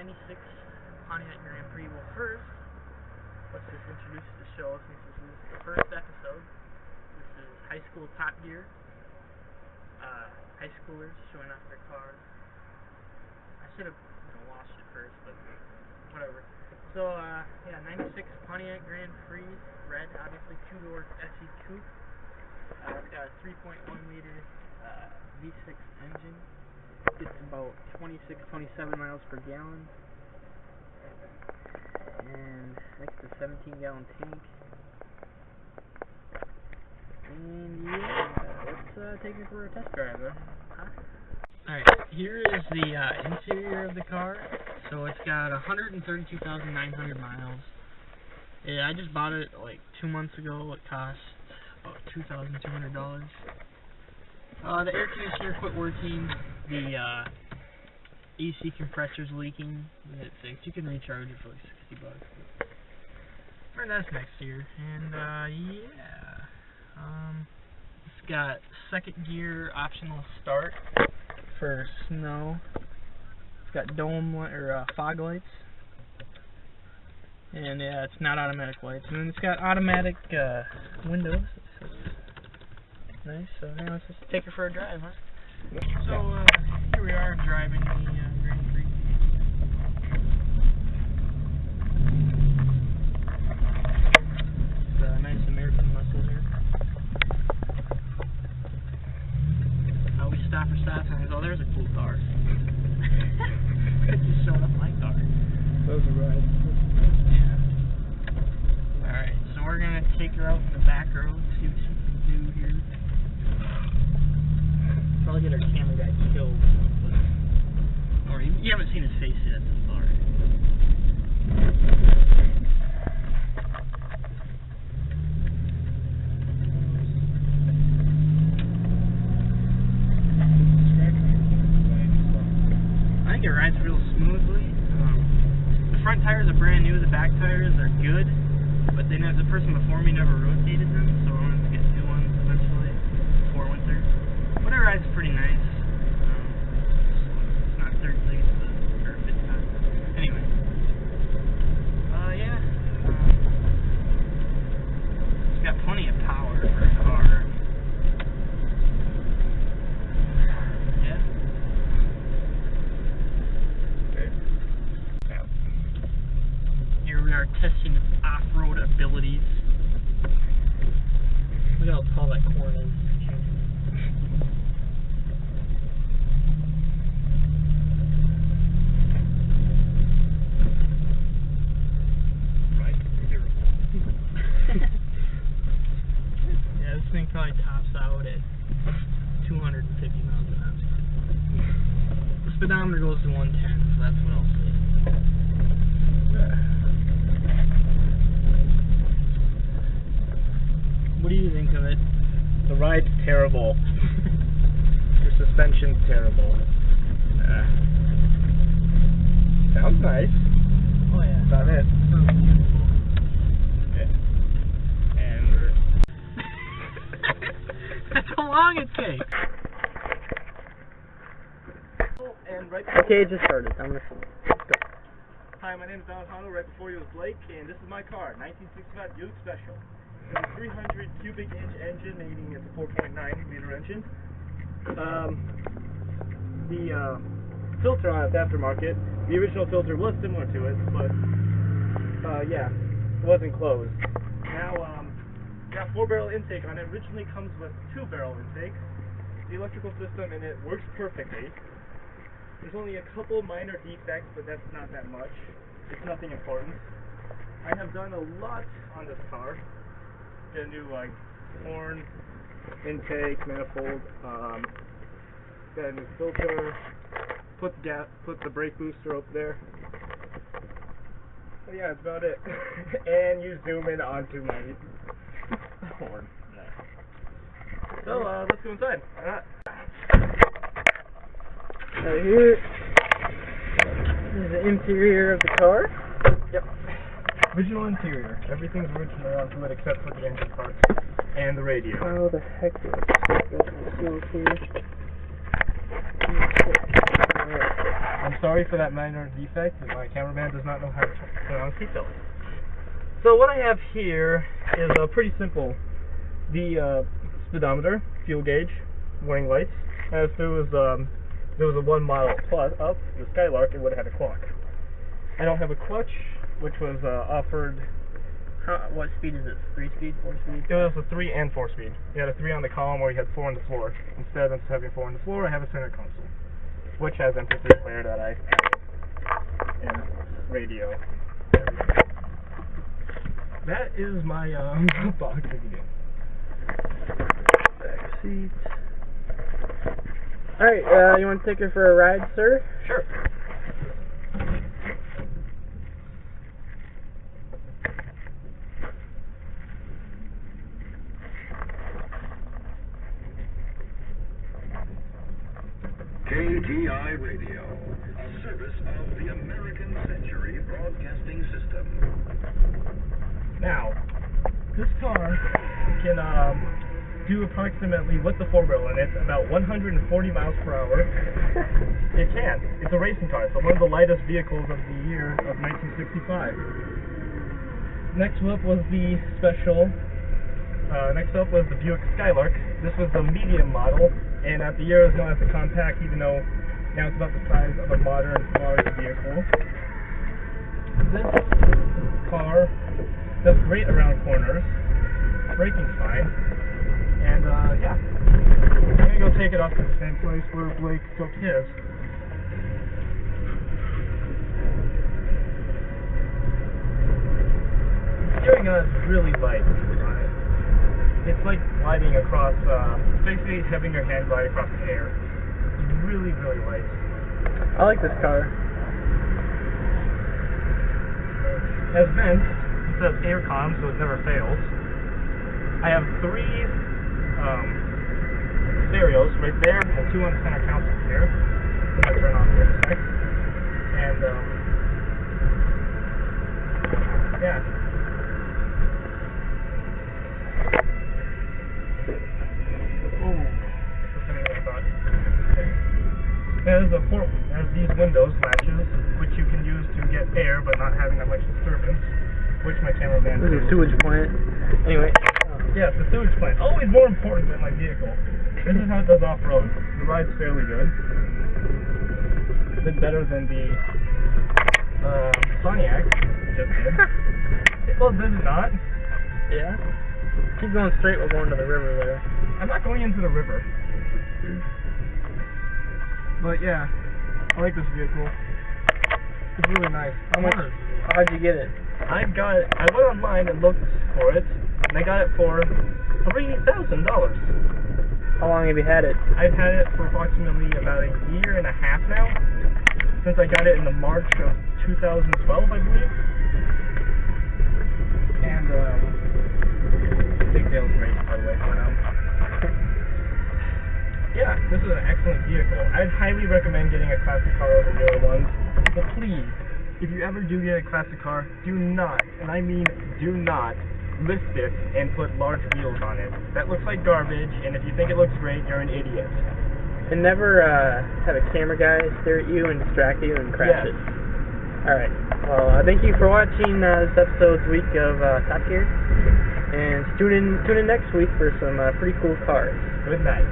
96 Pontiac Grand Prix. Well, first, let's just introduce the show since this is the first episode. This is high school Top Gear. High schoolers showing off their cars. I should have washed it first, but whatever. So, yeah, 96 Pontiac Grand Prix, red, obviously, two-door SE coupe. It's got a 3.1 liter V6 engine. Gets about 26-27 miles per gallon. And next to 17-gallon tank. And yeah, let's take it for a test drive. Alright, here is the interior of the car. So it's got 132,900 miles. Yeah, I just bought it like 2 months ago. It cost about $2,200. The air conditioner quit working. The AC compressor's leaking. Get it fixed. You can recharge it for like $60. Or that's next year. And yeah. It's got second gear optional start for snow. It's got dome or fog lights. And yeah, it's not automatic lights. And then it's got automatic windows. Nice. So now let's just take her for a drive, huh? So here we are driving the Grand Prix. It's a nice American muscle here. We stop for stop signs. Oh, there's a cool car. It just showed up my car. Those are rides. Yeah. Alright, so we're gonna take her out in the back road, see what she can do here. Probably get our camera guy killed. Or you haven't seen his face yet this far. I think it rides real smoothly. The front tires are brand new, the back tires are good, but the person before me never rotated them, so I wanted to get new ones eventually before winter. But it rides pretty nice. It's not third place, or fifth time. Anyway. Yeah. It's got plenty of power for a car. Here we are testing its off-road abilities. Look at how tall that corn is. Yeah, this thing probably tops out at 250 miles an hour. The speedometer goes to 110, so that's what I'll say. What do you think of it? The ride's terrible. The suspension's terrible. Sounds nice. Oh yeah. About it. Yeah. And we're... That's how long it takes. Okay, it just started. I'm gonna go. Hi, my name is Valentino. Right before you was Blake, and this is my car, 1965 Buick Special. It's a 300 cubic inch engine, meaning it's a 4.9 liter engine. The filter on it's aftermarket. The original filter was similar to it, but yeah, it wasn't closed. Now, got 4-barrel intake on it. Originally comes with 2-barrel intake. The electrical system in it works perfectly. There's only a couple minor defects, but that's not that much. It's nothing important. I have done a lot on this car. Get a new horn, intake, manifold, got a new filter, put the brake booster up there. But yeah, that's about it. And you zoom in onto my horn. So let's go inside. Why not? Right here is the interior of the car. Yep. Original interior. Everything's original onto it except for the engine parts and the radio. How the heck is this? Alright. I'm sorry for that minor defect, but my cameraman does not know how to turn on a seatbelt. So what I have here is pretty simple. The speedometer, fuel gauge, warning lights. And if there was a 1 mile plus up the Skylark, it would have had a clock. I don't have a clutch, which was offered. What speed is it? 3-speed, 4-speed? It was a 3 and 4 speed. You had a 3 on the column where you had 4 on the floor. Instead of having 4 on the floor, I have a center console, which has MP3 player that I added and radio. That is my box again. Back seat. Alright, you want to take her for a ride, sir? Sure. KTI Radio, a service of the American Century Broadcasting System. Now, this car can do approximately, with the 4-barrel in it, about 140 miles per hour. It can. It's a racing car. It's one of the lightest vehicles of the year of 1965. Next up was the special. Next up was the Buick Skylark. This was the medium model, and at the year it was known as the compact, even though now it's about the size of a modern large vehicle. This car does great around corners. Braking's fine. And yeah, I'm gonna go take it off to the same place where Blake took his. Steering is really light on it. It's like gliding across, basically having your hand glide across the air. It's really, really light. I like this car. It has vents. It says aircon, so it never fails. I have 3 stereos right there, and 2 on the center console here. I'm gonna turn on here in a sec. And yeah. There's these windows latches, which you can use to get air, but not having that much disturbance, which my cameraman This is a sewage plant. Anyway. Yes, the sewage plant. Always more important than my vehicle. This is how it does off-road. The ride's fairly good. A bit better than the Pontiac we just did. Well, this is not. Yeah? Keep going straight, we're going to the river there. I'm not going into the river. But yeah, I like this vehicle. It's really nice. How'd you get it? I went online and looked for it, and I got it for $3,000. How long have you had it? I've had it for approximately about a year and a half now, since I got it in the March of 2012, I believe. And big sales rate, by the way, for now. Yeah, this is an excellent vehicle. I'd highly recommend getting a classic car over newer ones. But please, if you ever do get a classic car, do not, and I mean do not, lift it and put large wheels on it. That looks like garbage, and if you think it looks great, you're an idiot. And never have a camera guy stare at you and distract you and crash it. Alright, well, thank you for watching this episode's week of Top Gear. And tune in next week for some pretty cool cars. Good night.